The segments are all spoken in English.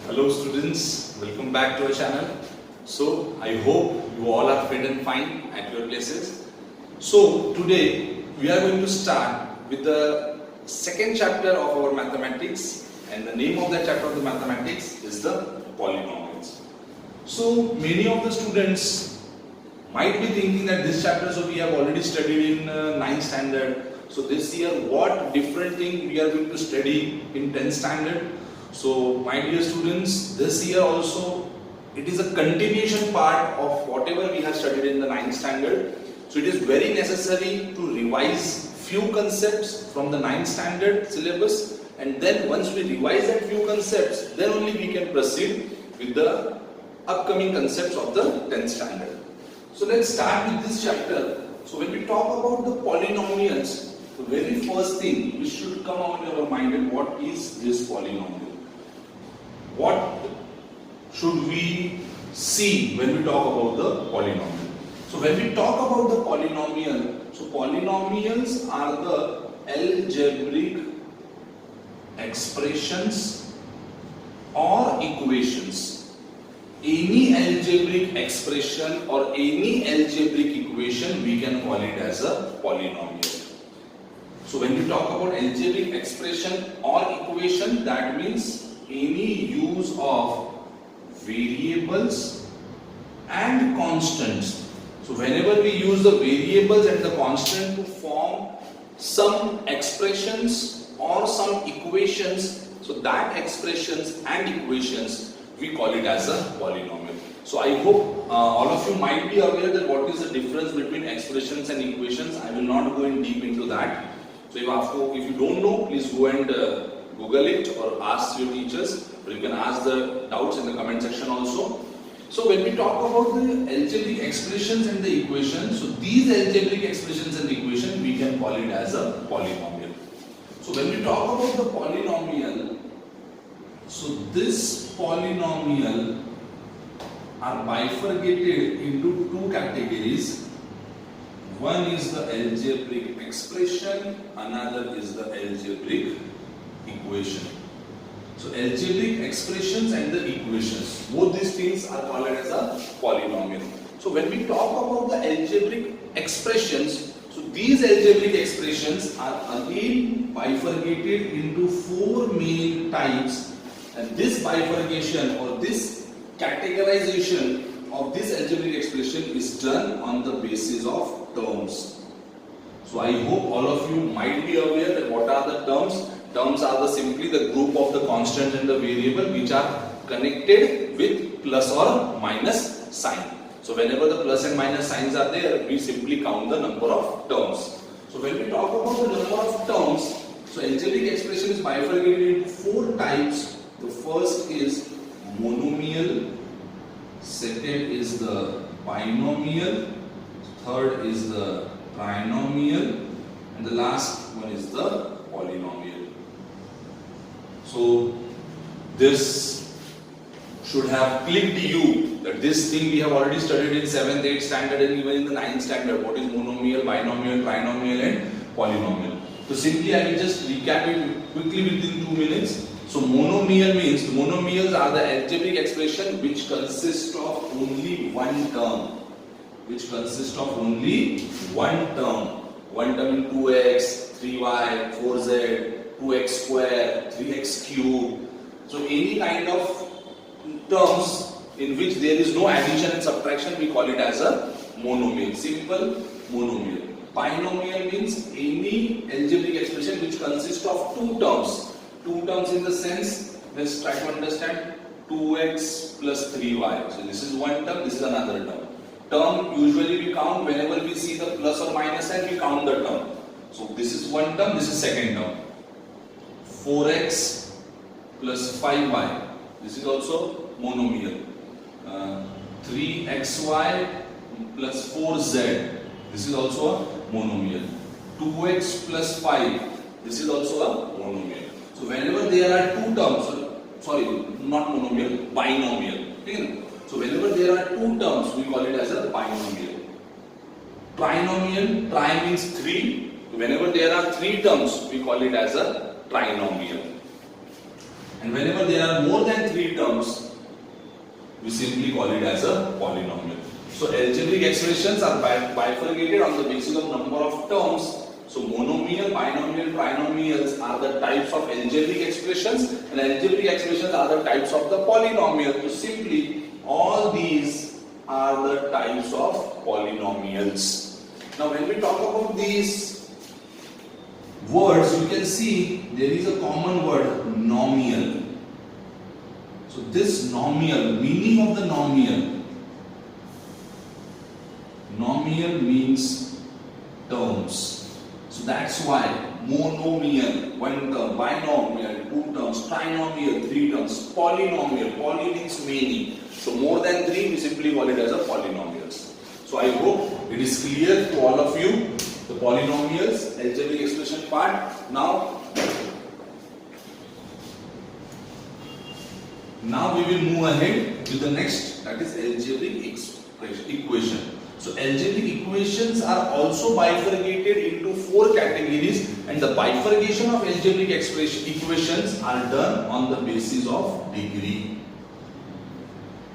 Hello students, welcome back to our channel. So I hope you all are fit and fine at your places. So today we are going to start with the second chapter of our mathematics, and the name of that chapter of the mathematics is the polynomials. So many of the students might be thinking that this chapter we have already studied in 9th standard. So this year what different thing we are going to study in 10th standard. So my dear students, this year also it is a continuation part of whatever we have studied in the 9th standard. So it is very necessary to revise few concepts from the 9th standard syllabus, and then once we revise that few concepts, then only we can proceed with the upcoming concepts of the 10th standard. So let's start with this chapter. So when we talk about the polynomials, the very first thing which should come out in our mind is what is this polynomial? What should we see when we talk about the polynomial? So when we talk about the polynomial, so polynomials are the algebraic expressions or equations. Any algebraic expression or any algebraic equation we can call it as a polynomial. So when we talk about algebraic expression or equation, that means any use of variables and constants. So whenever we use the variables and the constant to form some expressions or some equations, so that expressions and equations we call it as a polynomial. So I hope all of you might be aware that what is the difference between expressions and equations. I will not go in deep into that. So if you don't know, please go and Google it or ask your teachers, or you can ask the doubts in the comment section also. So when we talk about the algebraic expressions and the equations, so these algebraic expressions and equations we can call it as a polynomial. So when we talk about the polynomial, so this polynomial are bifurcated into two categories. One is the algebraic expression, another is the algebraic equation. So algebraic expressions and the equations, both these things are called as a polynomial. So when we talk about the algebraic expressions, so these algebraic expressions are again bifurcated into four main types, and this bifurcation or this categorization of this algebraic expression is done on the basis of terms. So I hope all of you might be aware that what are the terms. Terms are simply the group of the constant and the variable which are connected with plus or minus sign. So whenever the plus and minus signs are there, we simply count the number of terms. So when we talk about the number of terms, so algebraic expression is bifurcated into four types. The first is monomial, second is the binomial, third is the trinomial, and the last one is the polynomial. So this should have clicked you that this thing we have already studied in 7th, 8th standard and even in the 9th standard. What is monomial, binomial, trinomial and polynomial. So simply I will just recap it quickly within 2 minutes. So monomial means, monomials are the algebraic expression which consist of only one term. Which consist of only one term. One term in 2x, 3y, 4z, 2x square, 3x cube. So any kind of terms in which there is no addition and subtraction, we call it as a monomial. Simple monomial. Binomial means any algebraic expression which consists of two terms. Two terms in the sense, let's try to understand, 2x plus 3y. So this is one term, this is another term. Term usually we count whenever we see the plus or minus sign, we count the term. So this is one term, this is second term. 4x plus 5y, this is also monomial. 3xy plus 4z, this is also a monomial. 2x plus 5, this is also a monomial. So whenever there are two terms, sorry, not monomial, binomial. Okay? So whenever there are two terms, we call it as a binomial. Trinomial, tri means three. Whenever there are three terms, we call it as a trinomial. And whenever there are more than 3 terms, we simply call it as a polynomial. So algebraic expressions are bifurcated on the basis of number of terms. So monomial, binomial, trinomials are the types of algebraic expressions, and algebraic expressions are the types of the polynomial. So simply all these are the types of polynomials. Now when we talk about these words, you can see there is a common word, nomial. So this nomial, meaning of the nomial means terms. So that's why monomial, 1 term, binomial, 2 terms, trinomial, 3 terms, polynomial, poly means many. So more than 3, we simply call it as a polynomials. So I hope it is clear to all of you, the polynomials, algebraic expression part. Now we will move ahead to the next, that is algebraic equation. So algebraic equations are also bifurcated into 4 categories, and the bifurcation of algebraic equations are done on the basis of degree.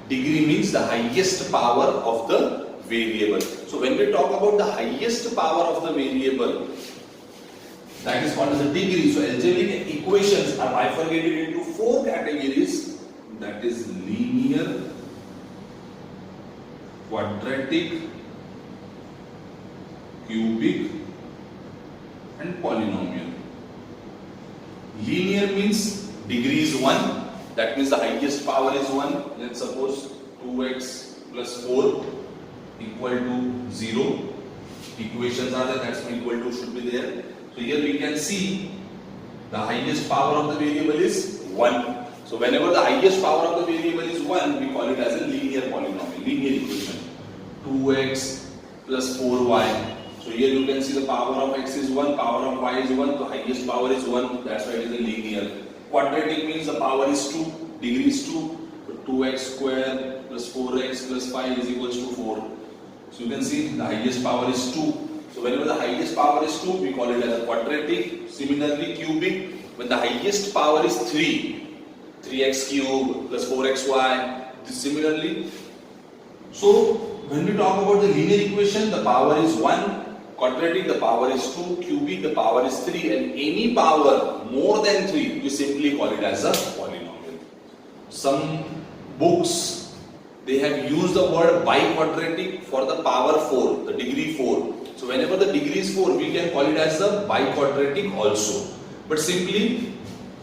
Degree means the highest power of the variable. So when we talk about the highest power of the variable, that is called as a degree. So algebraic equations are bifurcated into 4 categories, that is linear, quadratic, cubic and polynomial. Linear means degree is 1, that means the highest power is 1. Let's suppose 2x plus 4 equal to 0. Equations are there, that's equal to should be there. So here we can see the highest power of the variable is 1. So whenever the highest power of the variable is 1, we call it as a linear polynomial, linear equation. 2x plus 4y. So here you can see the power of x is 1, power of y is 1, the highest power is 1, that's why it is a linear. Quadratic means the power is 2, degree is 2, so 2x square plus 4x plus 5 is equals to 4. So you can see the highest power is 2. So whenever the highest power is 2, we call it as a quadratic. Similarly cubic, when the highest power is 3, 3x cube plus 4xy, similarly. So when we talk about the linear equation, the power is 1, quadratic the power is 2, cubic the power is 3, and any power more than 3, we simply call it as a polynomial. Some books, they have used the word biquadratic for the power 4, the degree 4. So whenever the degree is 4, we can call it as a biquadratic also. But simply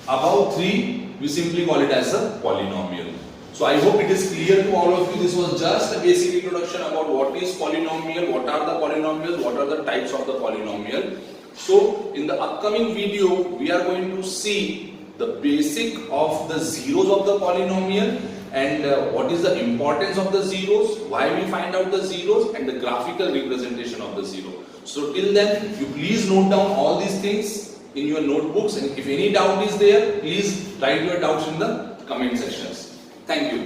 above 3, we simply call it as a polynomial. So I hope it is clear to all of you. This was just a basic introduction about what is polynomial, what are the polynomials, what are the types of the polynomial. So in the upcoming video, we are going to see the basic of the zeros of the polynomial, and what is the importance of the zeros, why we find out the zeros, and the graphical representation of the zero. So till then, you please note down all these things in your notebooks, and if any doubt is there, please write your doubts in the comment sections. Thank you.